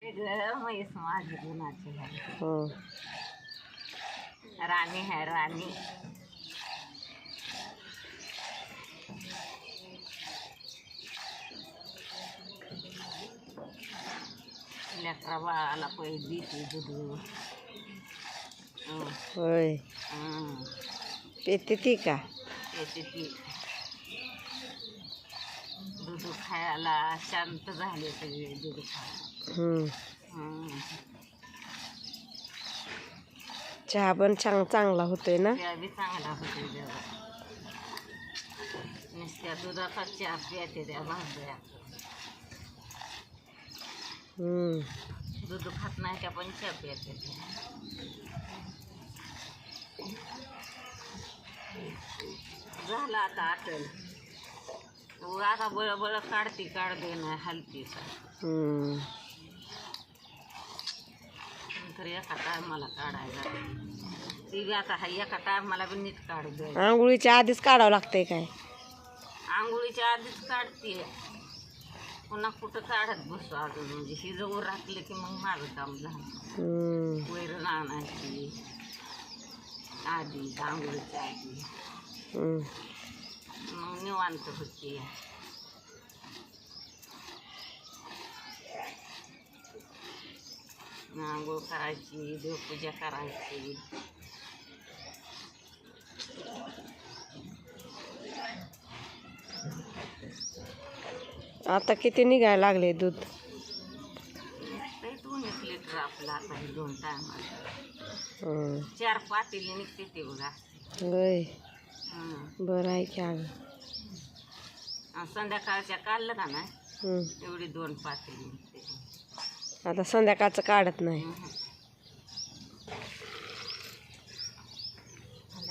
वेगळं म्हैस माझी गुणाची आहे. हं. राणी आहे राणी. लेकरा बाळाला पहिली ती दूध. होय पेते ती का त्याची ती दूध खायला शांत झाले सगळे दूध खायला. चहा पण चांगला होतोय ना. त्या बी चांगला होते जेव्हा नुसत्या दुधाचा चहा प्याते त्या भाज्या. दूध खात नाही त्या पण चहा प्याते. झालं आता आटल. आता बळबळ काढते काढ दे नाही हलती तर एका टायमाला काढायला ती बी आता हा एका टायमाला बी नीट काढू दे. आंघोळीच्या आधीच काढावं लागतंय काय. आंघोळीच्या आधीच काढते पुन्हा कुठं काढत बसतो अजून. म्हणजे ही जवळ राखलं की मग माझं काम झालं. वैरण आणायची आधी आंघोळीच्या आधी मग निवांत होते. आंघोळ करायची देवपूजा करायची. आता किती निघायला लागले दूध. 2 लिटर आपलं आता हे 2 टायमाला 4 पातेली निघते ते बघा. होय बरं आहे की. अगं संध्याकाळच्या काढलं का नाही एवढी 2 पातेली निघते. आता संध्याकाळचं काढत नाही.